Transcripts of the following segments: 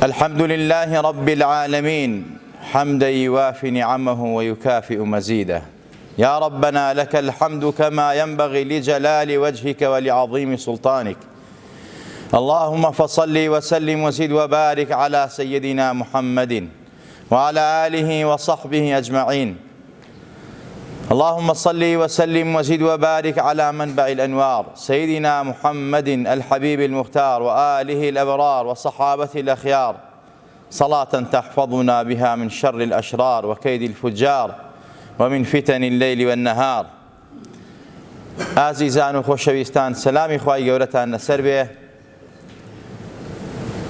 الحمد لله رب العالمين حمدا يوافي نعمه ويكافئ مزيده. يا ربنا لك الحمد كما ينبغي لجلال وجهك ولعظيم سلطانك. اللهم فصل وسلم وزد وبارك على سيدنا محمد وعلى آله وصحبه أجمعين. اللهم صل وسلم وزد وبارك على منبع الأنوار سيدنا محمد الحبيب المختار وآله الأبرار وصحابته الأخيار، صلاة تحفظنا بها من شر الأشرار وكيد الفجار ومن فتن الليل والنهار. ئازیزان و خۆشەویستان، سەلامی خوای گەورەتان لەسەر بێ.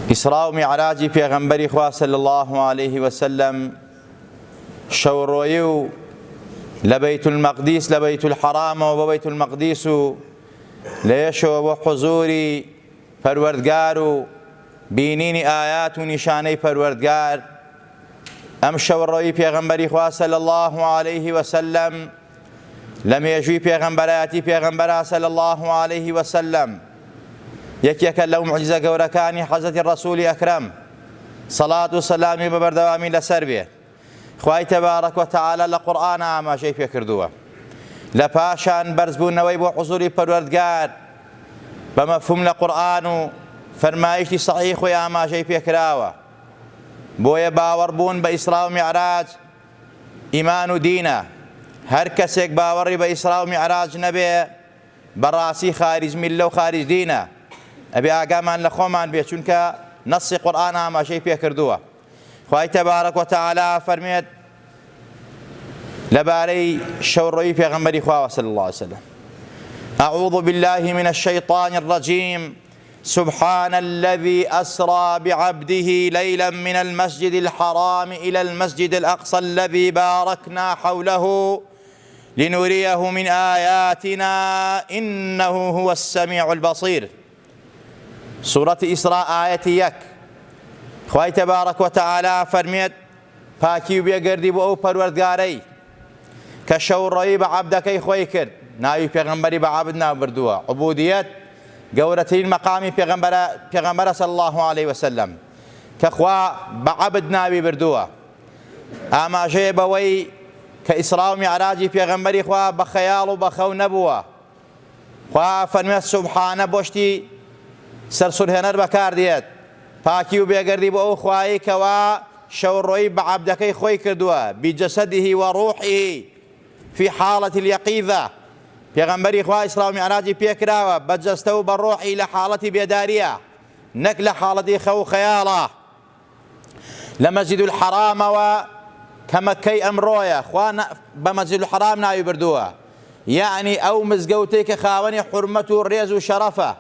ئیسرا و میعراجی پێغەمبەری خوا صلی الله عليه وسلم شەوڕۆیی و لە بەیت المەقدیس لە بەیت الحەرامەوە بە بەیت المەقدیس و لەیەشەوە بۆ حوزوری پەروەردگار و بینینی ئايات و نیشانەی پەروەردگار. ئەم شەوڕۆیی پێغەمبەری خوا صلی الله عليه وسلم لە مێژووی پێغەمبەرایەتی پێغەمبەرا صلی الله عليه وسلم یەکێکە لەو موعجزە گەورەکانی حەزەتی ڕەسوولی ئەکرەم سەڵات و سەلامی بە بەردەوامی لەسەر بێ. خوای تەبارەک وتەعالە لە قورئانە ئاماژەی پێ کردووە، لە پاشان بەرزبوونەوەی بۆ حوزوری پەروەردگار بە مەفهوم لە قورئان و فەرمایشتی سەحیح خۆی ئاماژەی پێکراوە. بۆیە باوەڕبوون بە ئیسرا و میعراج ئیمان و دینە. هەر کەسێک باوەڕی بە ئیسرا و میعراج نەبێ بەڕاستی خارج میلە و خارج دینە. ئەبێ ئاگامان لە خۆمان بێ، چونکە نەسی قورئان ئاماژەی پێ کردووە. خوای تەبارەک وتەعالە فەرمێت لەبارەی شەوڕۆیی پێغەمبەری خوا صلی الله عليه وسلم: أعوذ بالله من الشيطان الرجيم سبحان الذي أسرى بعبده ليلا من المسجد الحرام إلى المسجد الأقصى الذي باركنا حوله لنريه من آياتنا إنه هو السميع البصير. سورة إسراء آية 1. خوای تەبارەک وتەعالە فەرمێت پاکی و بێگەردی بۆ ئەو پەروەردگارەی کە شەوڕۆیی بە عەبدەکەی خۆی کرد. ناوی پێغەمبەری بە عەبد ناوبردووە. عوبودیەت گەورەترین مەقامی پێغەمبەرە صلی الله عليه وسلم کە خوا بە عەبد ناوی بردووە. ئاماژەیە بەوەی کە ئیسرا و میعراجی پێغەمبەری خوا بە خەیاڵ و بە خەو نەبووە. خوا فەرمێت سوبحانە بۆ شتی سەرسوورهێنەر بەکاردێت. پاکی و بێگەردی بۆ ئەو خوایی کەوا شەوڕۆیی بە عەبدەکەی خۆی کردووە بجەسەدیه وەڕوحیه فی حاڵەتی اليەقیظە. پێغەمبەری خوا ئیسرا و میعراجی پێکراوە بە جەستە و بە ڕۆحی لە حاڵەتی بێداریە، نەک لە حاڵەتی خەو خەیاڵە. لە مەسجد الحەرامەوە کە مەککەی ئەمڕۆیە خوا بە مەسجد الحەرام ناوی بردووە، یعنی ئەو مزگەوتەی کە خاوەنی حورمەت و ڕێز و شەرەفە.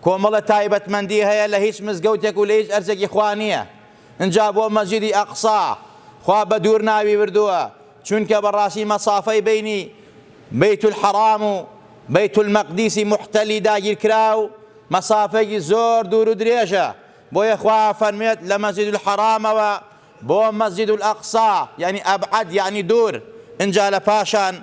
کۆمەڵە تایبەتمەندی هەیە لە هیچ مزگەوتێک و لە هیچ ئەرزێکی خوا نییە. اینجا بۆ مەسجدی ئەقسا خوا بە دوور ناوی بردووە، چونکە بەڕاستی مەسافەی بینی بەیت الحەرام و بەیت المەقدیسی محتەلی داگیرکراو مەسافەیەکی زۆر دوور و درێژە. بۆیە خوا فەرمێت لە مەسجد الحەرامەوە بۆ مەسجد الئەقسا، یعنی ئەبعەد یعنی دوور. اینجا لە پاشان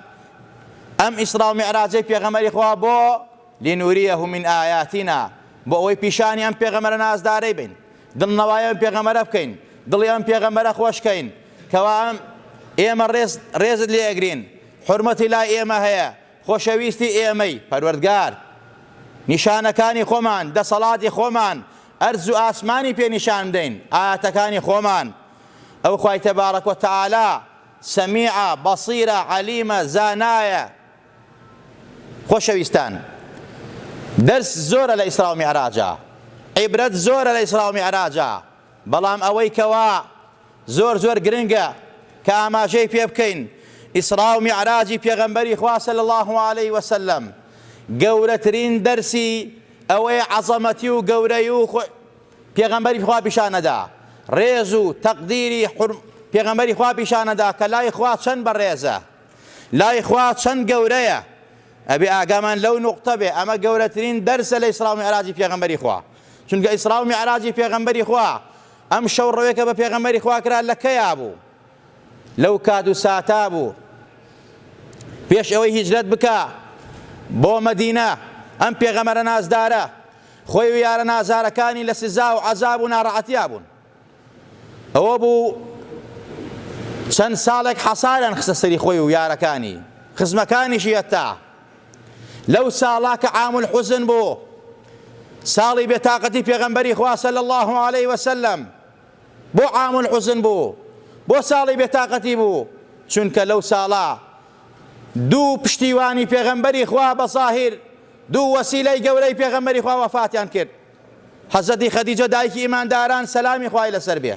ئەم ئیسرا و میعراجەی پێغەمبەری خوا بۆ لنوریه من آیاتنا، بۆ ئەوەی پیشانی ئەم پێغەمبەرە نازدارەی بین، دڵنەوایی ئەم پێغەمبەرە بکەین، دڵی ئەم پێغەمبەرە خۆشکەین، کەوا ئێمە ڕێزت لێ ئەگرین، حورمەتی لای ئێمە هەیە، خۆشەویستی ئێمەی پەروەردگار، نیشانەکانی خۆمان، دەسەڵاتی خۆمان، ئەرز و ئاسمانی پێ نیشان بدەین، ئاەتەکانی خۆمان. ئەو خوای تەبارەک وتەعالە سەمیعە، بەصیرە، عەلیمە، زانایە. خۆشەویستان، دەرس زۆرە لە ئیسرا و میعراجە، عیبرەت زۆرە لە ئیسرا و میعراجە، بەڵام ئەوەی کەوا زۆر زۆر گرنگە کە ئاماژەی پێ بکەین ئیسرا و میعراجی پێغەمبەری خوا صلی الله عليه وسلم گەورەترین دەرسی ئەوەیە عەزەمەتی و گەورەی و پێغەمبەری خوا پیشانەدا، ڕێز و تەقدیری پێغەمبەری خوا پیشانەدا کە لای خوا چەند بەڕێزە، لای خوا چەند گەورەیە. ئەبێ ئاگامان لەو نوقتە بێ ئەمە گەورەترین دەرسە لە ئیسرا و میعراجی پێغەمبەری خوا، چونکە ئیسرا و میعراجی پێغەمبەری خوا ئەم شەوڕۆیەکە بە پێغەمبەری خوا کرا لە کەیا بوو؟ لەو کات و ساتا بوو پێش ئەوەی هیجرەت بکە بۆ مەدینە. ئەم پێغەمبەرە نازدارە خۆی و یارە نازارەکانی لە سزا و عەزاب و ناڕەحەتیا بوون. ئەوە بوو چەند ساڵێک حەساریان خستە سەری خۆی و یارەکانی خزمەکانیشی هەتا لەو ساڵا کە عام الحوزن بوو ساڵی بێتاقەتی پێغەمبەری خوا صلی الله علیه وسلم بۆ عام الحوزن بوو بۆ ساڵی بێتاقەتی بوو چونکە لەو ساڵا دوو پشتیوانی پێغەمبەری خوا بەظاهیر دوو وەسیلەی گەورەی پێغەمبەری خوا وەفاتیان کرد حەزەتی خەدیجە دایکی ئیمانداران سەلامی خوای لەسەر بێ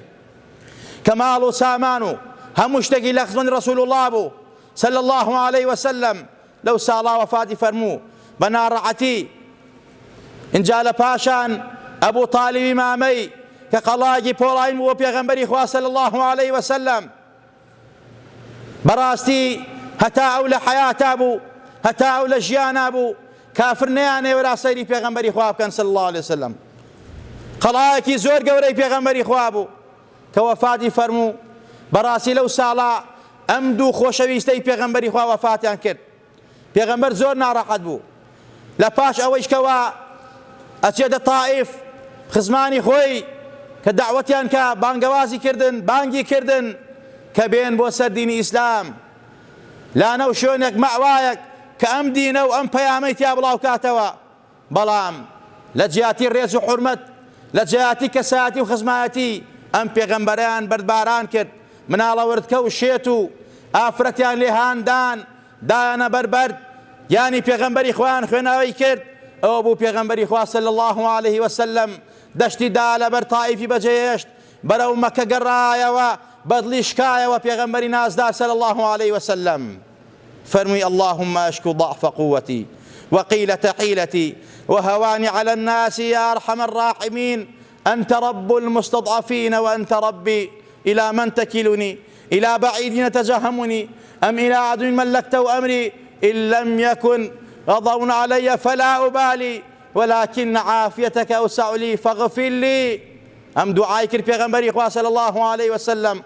کە ماڵ و سامان و هەموو شتێکی لە خزمەتی ڕەسوول الله بوو صلی الله علیه وسلم لەو ساڵا وەفاتی فەرموو بە ناڕەحەتی اینجا لە پاشان ئەبوو تاڵیبی مامەی کە قەڵاگی پۆڵاین بووە پێغەمبەری خوا صلی الله علیه وسلم بەڕاستی هەتا ئەو لە حەیاتا بوو هەتا ئەو لە ژیانا بوو کافر نەیانێوەرا سەیری پێغەمبەری خوا بکەن صلی الله علیه وسلم قەڵایەکی زۆر گەورەی پێغەمبەری خوا بوو کە وەفاتی فەرموو بەڕاستی لەو ساڵا ئەم دوو خۆشەویستەی پێغەمبەری خوا وەفاتیان کرد پێغەمبەر زۆر ناڕەحەت بوو لە پاش ئەوەیش کەوا ئەچێتە تائیف خزمانی خۆی کە دعوەتیان کە بانگەوازی کردن بانگی کردن کە بێن بۆ سەر دینی ئیسلام لانە و شوێنێک مەعوایەک کە ئەم دینە و ئەم پەیامەی تیا بڵاو کاتەوە بەڵام لە جیاتی ڕێز و حورمەت لە جیاتی کەسایەتی و خزمایەتی ئەم پێغەمبەریان بەردباران کرد مناڵەوردکە و شێت و ئافرەتیان لێهاندان دایانە بەربەرد یانی پێغەمبەری خوایان خوێناوی کرد ئەوە بوو پێغەمبەری خوا صلی الله علیه وسلم دەشتی دا لەبەر تائیفی بەجێهێشت بەرەو مەکە گەڕایەوە بەدڵی شکایەوە پێغەمبەری نازدار صلی الله علیه وسلم فەرمووی اللهم أشكو ضعف قوتي وقيلة حيلتي وهواني على الناس يا أرحم الراحمين أنت رب المستضعفين وأنت ربي إلى من تكلني إلى بعيد يتجهمني أم إلى عدو ملكته أمري إن لم يكن غضب علي فلا أبالي ولكن عافيتك أوسع لي فاغفر لي أم دعاي كر پێغەمبەری خوا صلی الله عليه وسلم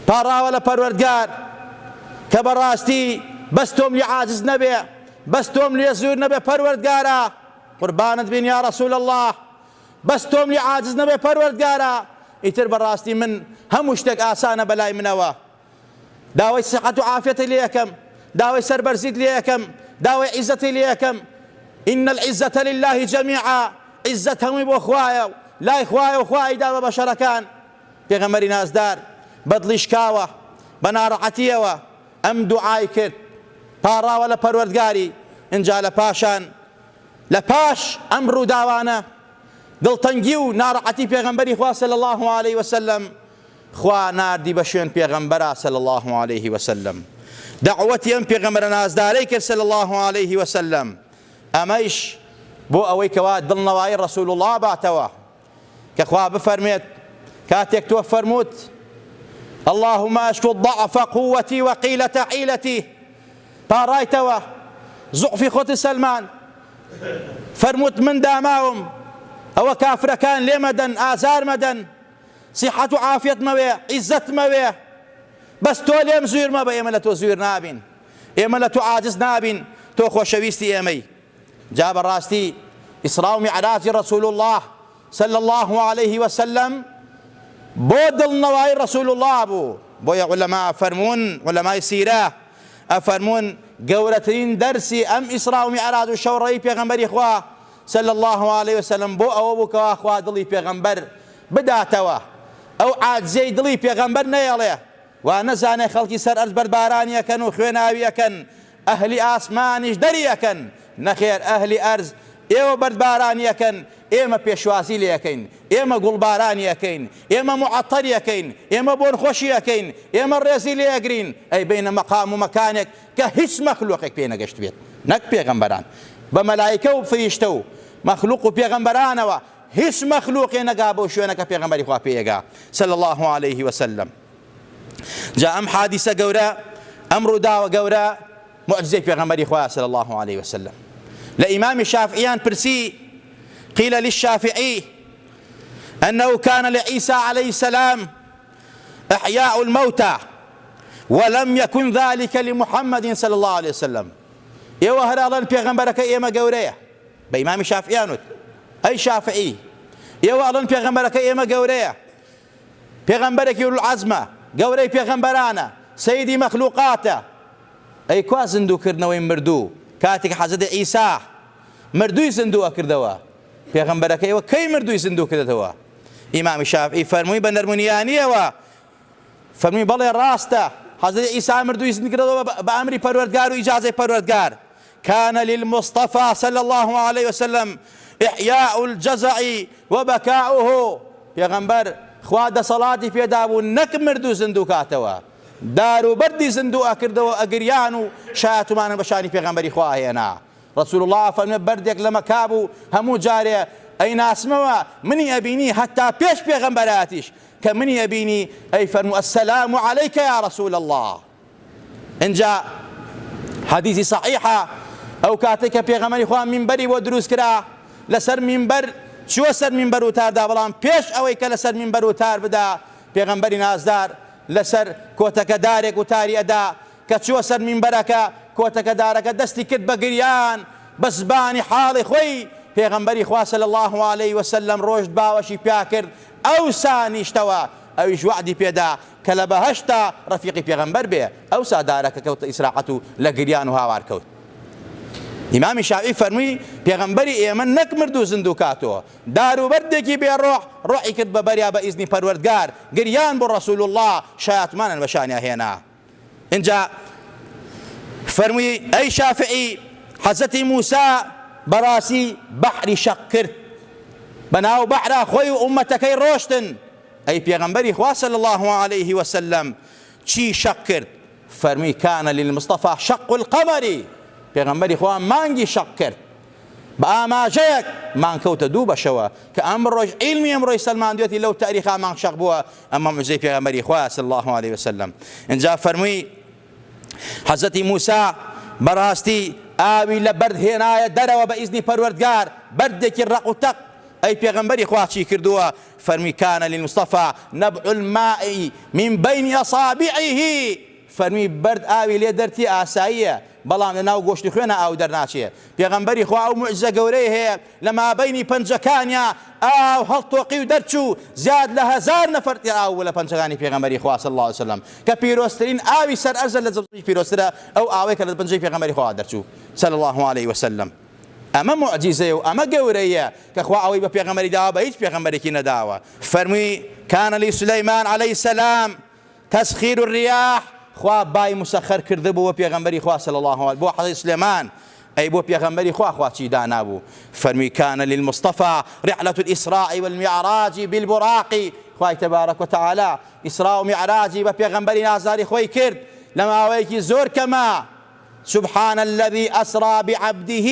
پاڕاوە لە پەروەردگار کە بەڕاستی بەس تۆم لێ عاجز نەبێ بەس تۆم لێ زوور نەبێ پەروەردگارە قوربانت بین یا رسول الله بەس تۆم لێ عاجز نەبێ پەروەردگارە ئیتر بەڕاستی من هەموو شتێک ئاسانە بەلای منەوە داوای سیحەت و عافیەتی لێ یەکەم داوای سەربەرزیت لێ یەکەم داوای عیزەتی لێ یەکەم إن العزة لله جميعا عزة هەمووی بۆ خوایە لای خوایە و خوای دا بە بەشەرەکان پێغەمبەری نازدار بەدڵی شکاوە بە ناڕەحەتیەوە ئەم دوعای کرد پاڕاوە لە پەروەردگاری اینجا لە پاشان لە پاش ئەم ڕووداوانە دڵتەنگی و ناڕەحەتی پێغەمبەری خوا صلی الله علیه وسلم خوا ناردی بە شوێن پێغەمبەرە صلی الله علیه وسلم دعوەتی ئەم پێغەمبەرە نازدارەی کرد صلی الله علیه وسلم ئەمەیش بۆ ئەوەی کەوا دڵنەوایی ڕەسوول الله باتەوە کە خوا بفەرمێت کاتێک تۆ فەرمووت اللهم أشكو ضعف قوتي وقيلة حيلتي پاڕایتەوە زوعفی خۆت سەلمان فەرمووت من داماوم ئەوە کافرەکان لێ مەدەن ئازار مەدەن سیحەت و عافیەت مەوێ عیزەت مەوێ بەس تۆ لێم زویر مەبە ئێمە لە تۆ زویر نابین ئێمە لە تۆ عاجز نابین تۆ خۆشەویستی ئێمەی جا بەڕاستی ئیسرا و میعراجی ڕەسوول الله صلی الله عليه وسلم بۆ دڵنەوایی ڕەسوول الله بوو بۆیە عولەما ئەفەرموون عولەمای سیرە ئەفەرموون گەورەترین دەرسی ئەم ئیسرا و میعراج و شەوڕەیی پێغەمبەری خوا صلی الله عليه وسلم بۆ ئەوە بوو کەوا خوا دڵی پێغەمبەر بداتەوە ئەو عاجزەی دڵی پێغەمبەر نەیەڵێ وا نەزانێ خەڵکی سەر ئەرز بەرباران یەکەن و خوێناوی یەکەن ئەهلی ئاسمانیش دەری یەکەن نەخێر ئەهلی ئەرز ئێوە بەرباران یەکەن ئێمە پێشوازی لێ یەکەین ئێمە گوڵباران یەکەین ئێمە معەتەر یەکەین ئێمە بۆن خۆشی یەکەین ئێمە ڕێزی لێ یەگرین ئەی بینە مەقام و مەکانێک کە هیچ مەخلوقێک پێ نەگەشت بێت نەک پێغەمبەران بە مەلایکە و فریشتە و مەخلوق و پێغەمبەرانەوە هیچ مەخلوقێ نەگا بۆ شوێنەکە پێغەمبەری خوا پێیەگا صلی الله عليه وسلم جا ئەم حادیسە گەورە ئەم ڕووداوە گەورە معجزەی پێغەمبەری خوا صلی الله عليه وسلم لإمام الشافعيان برسي قيل للشافعي أنه كان لعيسى عليه السلام إحياء الموتى ولم يكن ذلك لمحمد صلى الله عليه وسلم يو هرالان پیغمبرك ايما قوريه بإمام الشافعيان أي شافعي يو هرالان پیغمبرك ايما قوريه پێغەمبەرێکی ئولوالعەزمە، گەورەی پێغەمبەرانە، سەیدی مەخلوقاتە. ئەی کوا زیندووکردنەوەی مردوو کاتێک حەزرەتی عیسا مردووی زیندووە کردەوە، پێغەمبەرەکەیەوە کەی مردووی زیندوو کردێتەوە؟ ئیمامی شافعی فەرمووی بە نەرمونیانیەوە، فەرمووی بەڵێ ڕاستە، حەزرەتی عیسا مردووی زیندوو کردەوە بە ئەمری پەروەردگار و ئیجازەی پەروەردگار. كان للمصطفى صلى الله عليه وسلم إحياء الجزع وبكاؤه. پێغەمبەر خوا دەسەڵاتی پێدا بوو نەک مردوو زیندوو کاتەوە، دار و بەردی زیندوو ئەکردەوە، ئەگریان و شایەتمانە بە شانی پێغەمبەری خوا هێنا. رسول الله فەرمووی بەردێک لە مەکا بوو هەموو جارێ ئەیناسمەوە منی ئەبینی هەتا پێش پێغەمبەراتیش کە منی ئەبینی ئەی فەرموو السلام عليك يا رسول الله. اینجا حەدیثی صحیحە ئەو کاتێک کە پێغەمبەری خوا مینبەری بۆ دروست کرا، لەسەر مینبەر چووە سەر مینبەر وتاردا، بەڵام پێش ئەوەی کە لەسەر مینبەر وتار بدا پێغەمبەری نازدار لەسەر کۆتەکە دارێک وتاری ئەدا کە چووە سەر مینبەرەکە کۆتەکە دارەکە دەستی کرد بە گریان بە زبانی حاڵی خۆی. پێغەمبەری خوا صلی الله عليه وسلم ڕۆژت باوەشی پیا کرد، ئەو سانیشتەوە ئەویش وعدی پێدا کە لە بەهەشتا ڕەفیقی پێغەمبەر بێ. ئەو سادارەکە کەوتە ئیسراحەت و لە گریان و هاوار کەوت. ئیمامی شافعی فەرمووی پێغەمبەری ئێمە نەک مردوو زیندوو کاتەوە، دار و بەردێکی بێڕۆح ڕۆحی کرد بە بەریا بە ئیزنی پەروەردگار، گریان بۆ ڕەسوول الله شایەتمانن بە شانیا هێنا. اینجا فەرمووی ئەی شافعی حەزرەتی موسا بەڕاستی بەحری شەق کرد، بەناو بەحرا خۆی و ئومەتەکەی ڕۆشتن. ئەی پێغەمبەری خوا صلی الله عليه وسلم چی شەق کرد؟ فەرمووی کانە للمصطفى شەق القەمەری. پێغەمبەری خوا مانگی شەق کرد بە ئاماژەیەک مان کەوتە دوو بەشەوە کە ئەم ڕۆژ عیلمی ئەمڕۆی سەلماندوێتی لەو تاریخا مانگ شەق بووە. ئەمە موعجزەی پێغەمبەری خوا صلی الله عليه وسلم. اینجا فەرمووی حەزرەتی موسا بەڕاستی ئاوی لە بەرد هێنایە دەرەوە بە ئیزنی پەروەردگار، بەردێکی ڕق و تەق. ئەی پێغەمبەری خوا چی کردووە؟ فەرمی کانە للمصطفى نەبع الماء من بین ئەصابعه. فەرمی بەرد ئاوی لێ دەرتی ئاساییە، بەڵام لە ناو گۆشتی خوێنە ئاو دەرناچێ. پێغەمبەری خوا ئەو موعجزە گەورەی هەیە لە مابەینی پەنجەکانیا ئاو هەڵتۆقی و دەرچوو زیاد لە 1000 نەفەر ئاو لە پەنجەکانی پێغەمبەری خوا صلی الله عليه وسلم کە پیرۆستترین ئاوی سەر ئەرزە لە زەوی پیرۆسترە ئەو ئاوەی کە لە پەنجەی پێغەمبەری خوا دەرچوو صلی الله عليه وسلم. ئەمە موعجزەیە و ئەمە گەورەیە کە خوا ئەوەی بە پێغەمبەری داوە بە هیچ پێغەمبەرێکی نەداوە. فەرمووی کانە لسولەیمان عليه السلام تسخیر الرياح. خوا بای مسەخەر کرده بوو بۆ پێغەمبەری خوا صلی الله عليه بۆ حەزرەتی سولەیمان. ئەی بۆ پێغەمبەری خوا چی دانابوو؟ فەرمووی کانە للمصطفى رحلة الإسراء والمعراج بالبراق. خوای تبارك وتعالى ئیسرا و میعراجی بە پێغەمبەری نازداری خۆی کرد لە ماوەیەکی زۆر کەمە. سبحان الذي أسرى بعبده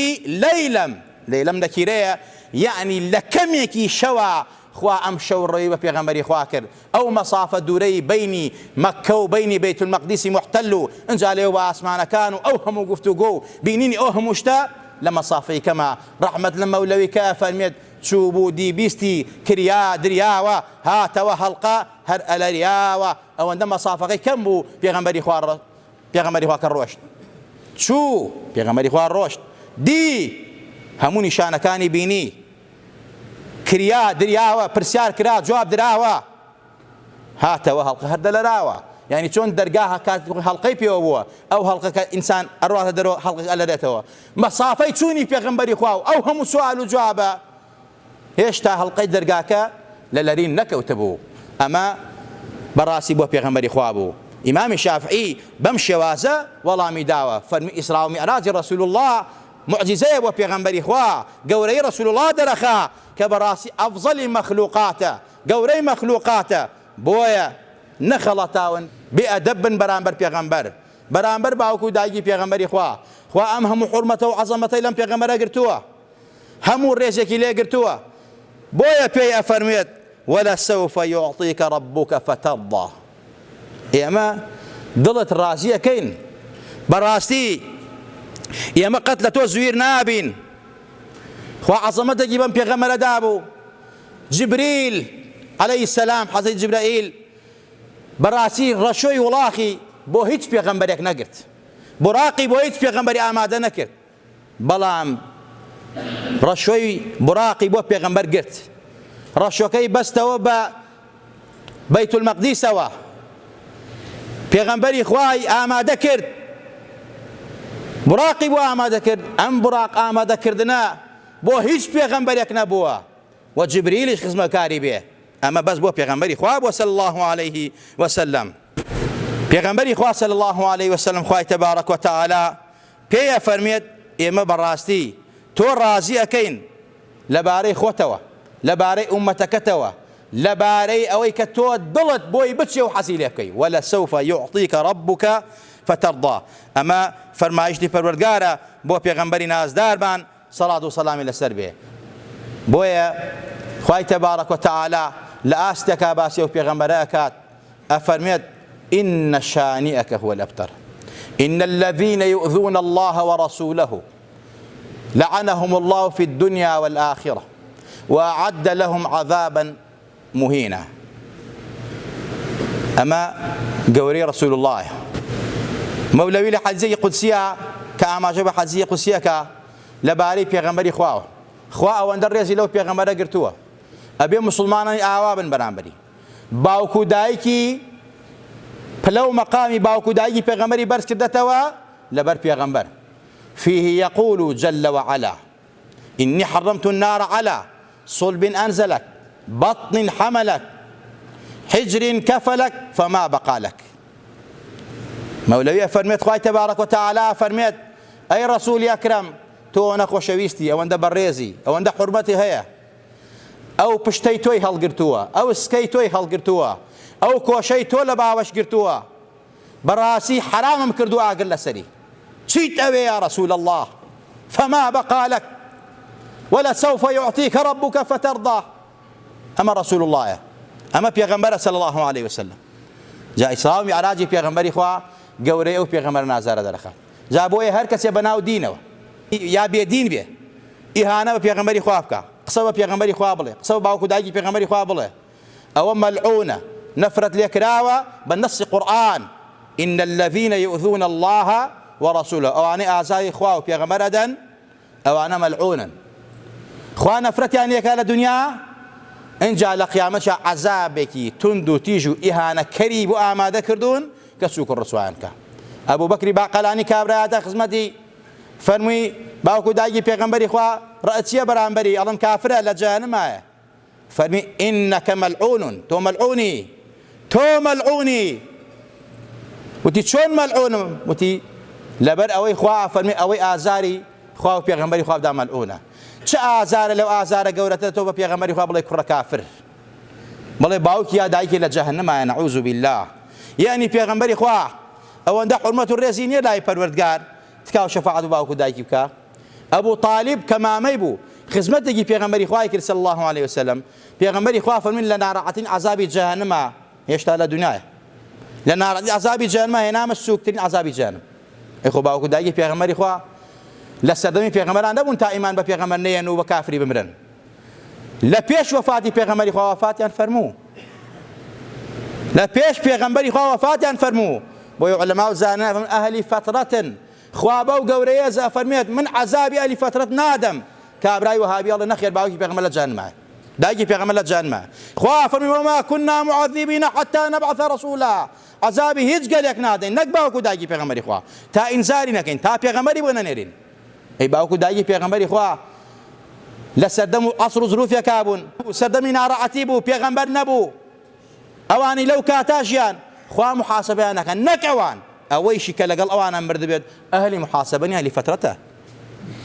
ليلا دەکیرەیە یعنی لە کەمێکی شەوە خوا ئەم شەو ڕێی بە پێغەمبەری خوا کرد. ئەو مەسافە دوورەی بینی مەککە و بینی بەیت المەقدیسی محتەل و ئەنجا لێو بە ئاسمانەکان و ئەو هەموو گفتوگۆ و بینینی ئەو هەموو شتە لە مەسافەی کەمە. ڕەحمەت لە مەولەوی کە فەرمێت چوو بوو دیبیستی کریا دریاوە هاتەوە هەڵقە هەر ئەلەریاوە. ئەوەندە مەسافەکەی کەم بوو پێغەمبەری خوا کە ڕۆشت چوو پێغەمبەری خوا ڕۆشت دی هەموو نیشانەکانی بینی کریا دریاوە پرسیار کرا جواب دراوە هاتەوە هەڵقە هەر دەلەراوە. یعنی چۆن دەرگا هەڵقەی پێوە بووە ئەو هەڵقەکە ئینسان ئەڕاتە دەرەوە هەڵقەکە ئەلەرێتەوە. مەسافەی چوونی پێغەمبەری خوا و ئەو هەموو سوال و جوابە هێشتا هەڵقەی دەرگاکە لە لەرین نەکەوتە بوو. ئەمە بەڕاستی بۆ پێغەمبەری خوا بوو. ئیمامی شافعی بەم شێوازە وەڵامی داوە فەرمی ئیسرا و میعراجی رسول الله معجزەیە بۆ پێغەمبەری خوا، گەورەی رسول الله دەرەخا کە بەڕاستی ئەفزەلی مەخلوقاتە، گەورەی مەخلوقاتە. بۆیە نەخەڵەتاون بێئەدەب بن بەرامبەر پێغەمبەر، بەرامبەر باوکو و دایکی پێغەمبەری خوا. خوا ئەم هەموو حورمەتە و عەزەمەتەی لەم پێغەمبەرە گرتووە، هەموو ڕێژێکی لێ گرتووە. بۆیە پێی ئەفەرمێت وەلەسەوفە یوعطیکە ڕەبوکە فەتەرضا. ئێمە دڵت ڕازیەکەین، بەڕاستی ئێمە قەت لە تۆ زویر نابین. خوا عەزەمەتێکی بەم پێغەمبەرە دابوو. جبریل عەلەیهی السەلام حەزرەتی جبرائیل بەڕاستی ڕەشۆی وڵاخی بۆ هیچ پێغەمبەرێک نەگرت، بوراقی بۆ هیچ پێغەمبەری ئامادە نەکرد، بەڵام ڕەشۆی بوراقی بۆ پێغەمبەر گرت. ڕەشۆکەی بەستەوە بە بەیت المەقدیسەوە پێغەمبەری خوای ئامادە کرد، براقی بۆ ئامادە کرد. ئەم براق ئامادەکردنە بۆ هیچ پێغەمبەرێک نەبووە و جبریلیش خزمەکاری بێ، ئەمە بەس بۆ پێغەمبەری خوا بۆ صلی الله عليه وسلم. پێغەمبەری خوا صلی الله عليه وسلم خوای تەبارەک وتعالی پێیە فەرمێت ئێمە بەڕاستی تۆ ڕازی ئەکەین لەبارەی خۆتەوە، لەبارەی ئومەتەکەتەوە، لەبارەی ئەوەی کە تۆ دڵت بۆی بچێ و حەزی لێ بکەی. وەلەسەوفە یوعطیکە ڕەبوکە فتەرضا. ئەمە فەرمایشتی پەروەردگارە بۆ پێغەمبەری نازدارمان سەڵات و سەلامی لەسەر بێ. بۆیە خوای تەبارەک وتعالی لە ئاستێکا باسی ئەو پێغەمبەرە ئەکات، ئەفەرمێت إن شانئك هو الأبتر إن الذين يؤذون الله ورسوله لعنهم الله في الدنيا والآخرة وأعد لهم عذابا مهينا. أما قوري رسول الله مولوي لحديث قدسية كأما جاب حديث قدسية لباري بيغمبري خوا وندر ريزي لو بيغمبر قرتوه أبي مسلمان آوابن برامبري باوكو دايكي فلو مقامي باوكو دايكي بيغمبري برس كدتوا لبر بيغمبر فيه يقول جل وعلا إني حرمت النار على صلب أنزلك بطن حملك حجر كفلك فما بقى لك. مولوية فرميت خواهي تبارك وتعالى فرميت أي رسول أكرم تو نخو شويستي أو أنت بريزي أو أنت حرمتي هيا أو بشتي توي هالقرتوا أو سكي توي هالقرتوا أو كوشي تو لباوش قرتوا براسي حرام مكردوا أقل سري شيت أبي يا رسول الله فما بقى لك ولا سوف يعطيك ربك فترضى. أما رسول الله أما بيغمبر صلى الله عليه وسلم جاء إسراء ومعراج بيغمبر إخوة قوري أو بيغمبر نازار درخا جابوه هر کس بناو دینه یا بی دین بی إهانة بيغمبر إخوة بك قصوا بيغمبر إخوة بله قصوا باوكو داجي بيغمبر إخوة بله أو ملعونة نفرت لكراوة بالنص قرآن إن الذين يؤذون الله ورسوله أو أنا أعزائي إخوة بيغمبر أدن أو أنا ملعونا إخوة نفرت يعني كان الدنيا إن جاء لقيامة عذابك تندو تيجو إهانة كريب وآمادة كردون كسوك الرسول عنك. أبو بكر باقلاني كابرات خزمتي فرمي باوكو داجي بيغمبر إخوة رأتي برامبري أظن كافرة لجهنم معه فرمي إنك ملعون تو ملعوني تو ملعوني وتي شون ملعون وتي لبر أوي إخوة فرمي أوي آزاري إخوة بيغمبر إخوة بدا ملعونة چه آزار لو آزار قورته تو بيغمبر إخوة بلا كرة كافر بلا باوكي يا دايكي لجهنم معه نعوذ بالله. يعني بيغمبر إخوة أو أن حرمة الرزينية لا يبرودگار تكاو شفاعة باوكو دايكي بكا. أبو طالب كما ميبو خزمتك بيغمبر إخوة صلى الله عليه وسلم بيغمبر إخوة فمن لنا رعتين عذاب جهنم يشتغل دنيا لنا عذاب جهنم هنا مسوكتين عذاب جهنم إخوة باوكو دايكي بيغمبر إخوة لسردمي بيغمبر عندما بنتا إيمان بيغمبر نينو وكافري بمرن لبيش وفاتي بيغمبر إخوة وفاتي أنفرمو لبيش بيغمبر إخوة وفاتي أنفرمو بو علماء زانا من أهل فترة خوابا وقوريا زافرميت من عذاب أهل فترة نادم كابراي وهابي الله نخير باوكي بيغمبر لجهنم معه دايكي بيغمبر لجهنم معه خواه فرمي وما كنا معذبين حتى نبعث رسولا عذابي هيج قال يك نادين نكباوكو دايكي بيغمبر إخوة تا إنزاري نكين تا بيغمبري بغنا نيرين أي باوكو دايكي بيغمبر إخوة لسردم عصر ظروف يكابون سردمي نار عتيبو بيغمبر نبو أواني لو كاتاشيان خوا محاسبة أنا كان نكوان أويش كلا أوانا مرد أهلي محاسبني أهلي فترته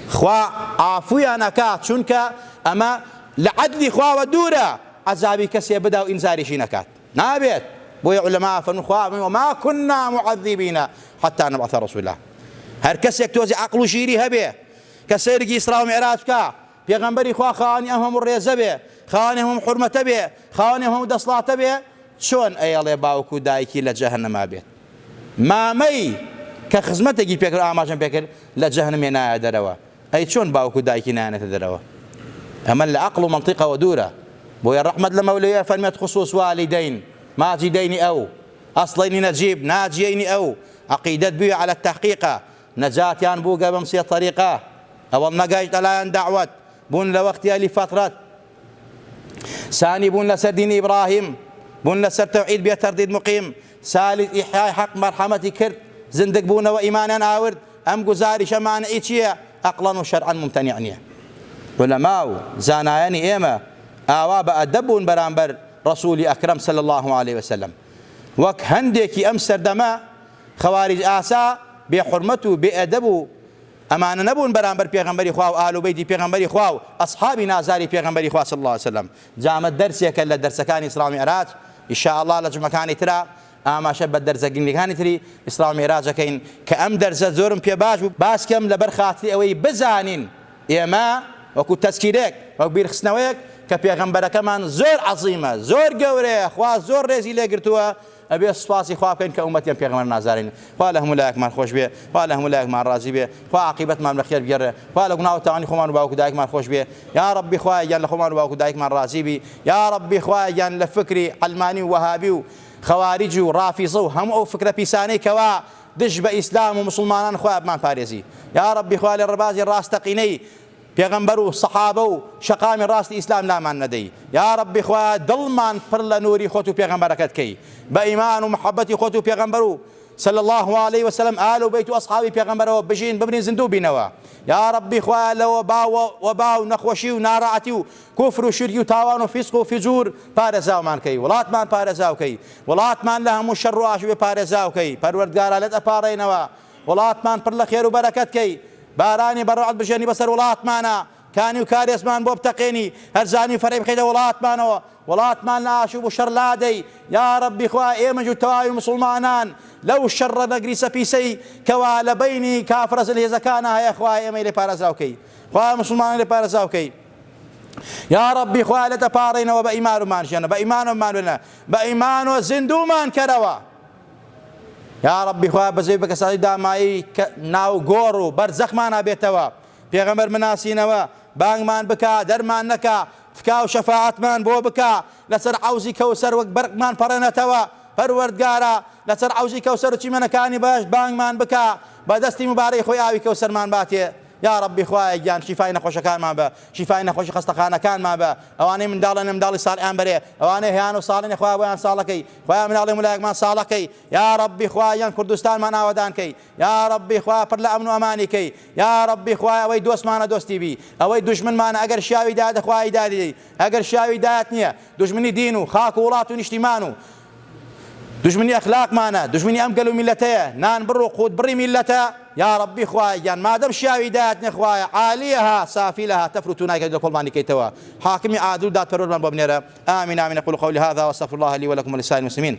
خوا عافويا أنا كات شنك أما لعدلي خوا ودورة عذابي كسي بدأ إنزاري شينكات نابت بوي علماء فن خوا وما كنا معذبين حتى نبعث رسول الله هر كسي يكتوزي عقل شيري هبه كسيرجي إسراء ومعراج كا بيغمبري خوا خاني أهم الريزة به خاني أهم حرمة به خاني أهم دصلات به شون أي الله باوكو دايكي لجهنم أبيت ما مي كخزمتك بيكر آماجن بيكر لجهنم ينا دروا أي شون باوكو دايكي نانا تدروا أما العقل منطقة ودورة بويا الرحمة لمولوية فرمت خصوص والدين ماجدين أو أصلين نجيب ناجيين أو عقيدة بي على التحقيق نجاة يان بوغا بمسي طريقة أو النقايت الآن دعوة بون لوقتها لفترة ثاني بون لسدين إبراهيم بوون لەسەر تەوحید بێ تەردید مقیم، سالی ئیحیای حەق مەرحەمەتی کرد، زندگ بوونەوە ئیمانیان ئاورد. ئەم گوزاریشە مانعی چییە؟ ئەقڵەن و شەرعەن ممتەنیع نییە. علەما و زانایانی ئێمە ئاوا بە ئەدەب بوون بەرامبەر ڕەسوولی ئەکرەم صلی الله عليه وسلم. وەک هەندێکی ئەم سەردەمە خەواریج ئاسا بێحورمەت و بێئەدەب و ئەمانە نەبوون بەرامبەر پێغەمبەری خوا و ئال و بەیتی پێغەمبەری خوا و ئەصحابی نازاری پێغەمبەری خوا صلی الله عليه وسلم. جامە دەرسێکە لە دەرسەکانی ئیسلام و میعراج. ئینشاءالله لە جومەکانی ترا ئاماشە بە دەرسەگرنگەکانی تری ئیسلام و میعراجەکەین کە ئەم دەرسە زۆرم پێ باش بوو باسکەم لەبەر خاتری ئەوەی بزانین ئێمە وەکو تەسکیرێک وەک بیرخستنەوەیەک کە پێغەمبەرەکەمان زۆر عەزیمە، زۆر گەورەیە، خوا زۆر ڕێزی لێگرتووە. ئەبێ سوپاسی خوا بکەین کە ئومەتیان پێغەمبەر نازارین. خوا لە هەموو لایەکمان خۆش بێ، خوا لە هەموو لایەکمان ڕازی بێ، خوا عاقیبەتمان بە خێر بگێڕێ، خوا لە گوناه و تاوانی خۆمان و باوکو دایکمان خۆش بێ. یا ڕەبی خوایە گیان لە خۆمان و باوکو دایکمان ڕازی بی. یا ڕەبی خوایە گیان لە فکری عەلمانی و وەهابی و خەواریج و ڕافیزە و هەموو ئەو فکرە پیسانەی کەوا دژ بە ئیسلام و مسلمانان خوا بمان پارێزی. یا ڕەبی خوا لە ڕێبازی ڕاستەقینەی پێغەمبەر و سەحابە و شەقامی ڕاستی ئیسلام لامان نەدەی. یا ڕەبی خوا دڵمان پڕ لە نووری خۆت و پێغەمبەرەکەت کەی بە ئیمان و محەبەتی خۆت و پێغەمبەر و صلی الله عليه وسلم ئال و بەیت و ئەصحابی پێغەمبەرەوە بژین ببنین زیندوو بینەوە. یا ڕەبی خوا لەوە وەبا و نەخۆشی و ناڕەعەتی و کوفر و شرکی و تاوان و فیسق و فیجور پارێزاومان کەی، وڵاتمان پارێزاو کەی، وڵاتمان لە هەموو شەڕ و ئاشوبێ پارێزاو کەی، پەروەردگارە لێت ئەپاڕێنەوە، وڵاتمان پڕ لە خێر و بەرەکەت کەی، بارانی بەڕەعەت بژێنی بەسەر وڵاتمانە، کانی و کارێزمان بۆ بتەقێنی، هەرزانی فەرەی بخەیتە وڵاتمانەوە، وڵاتمان لە ئاشوب و شەڕ لادەی. یا ڕەبی خوا ئێمەش و تەواوی مسلمانان لەو شەڕە نەگریسە پیسەی کەوا لە بەینی کافرە زلهێزەکانە هەیە، خوا ئێمەی لێ پارێزاو کەی، خوا مسلمانان لێ پارێزاو کەی. یا ڕەبی خوا لە دەپاڕێنەوە بە ئیمانمان ژێنە، بە ئیمانمان بنە، بە ئیمان و زیندومان کەرەوە. یا ڕەبی خوا بەزەی بە کەسانی دامایی ناو گۆڕ و بەرزەخمان نابێتەوە، پێغەمبەر مناسینەوە، بانگمان بکە، دەرمان نەکە، تکا و شەفاعەتمان بۆ بکە، لەسەر حەوزی کەوسەر وەک بەرقمان پەڕێنێتەوە. پەروەردگارە لەسەر حەوزی کەوسەر و چیمەنەکانی باش بانگمان بکە، بە دەستی مبارەی خۆی ئاوی کەوسەرمان باتێ. یا ڕەبی خوایە گیان شیفای نەخۆشەکانمان بە، شیفای نەخۆشی خەستەخانەکانمان بە، ئەوانەی منداڵن منداڵی ساڵحیان بەرێ، ئەوانەی هەیان و ساڵێنی خوا بۆیان ساڵەکەی، خوایە مناڵی مولایەکمان ساڵەکەی. یا ڕەبی خوایە کوردستانمان ئاوەدان کەی، یا ڕەبی خوایە پڕ لە ئەمن و ئەمانی کەی، یا ڕەبی خوایە ئەوەی دۆستمانە دۆستی بی، ئەوەی دوژمنمانە ئەگەر شیاوی دایەتە خوای دادی، ئەگەر شیاوی دایەت نییە دوژمنی دین و خاک و وڵات و نیشتیمان و دژمنی ئەخلاقمانە، دژمنی ئەم گەل و میلەتەیە، نان بڕ و قوت بڕی میلەتە. یا ڕەبی خوایە گیان مادەم شیاوی دایەت نەخوایە عالیەها سافیلەها تەفروت و ناکەیت لە کۆڵمانی کەیتەوە، حاکمی عادل و دادپەروەرمان بۆ بنێرە. ئامین ئامین. أقول قولي هذا وأستغفر الله لي ولكم ولسائر المسلمين.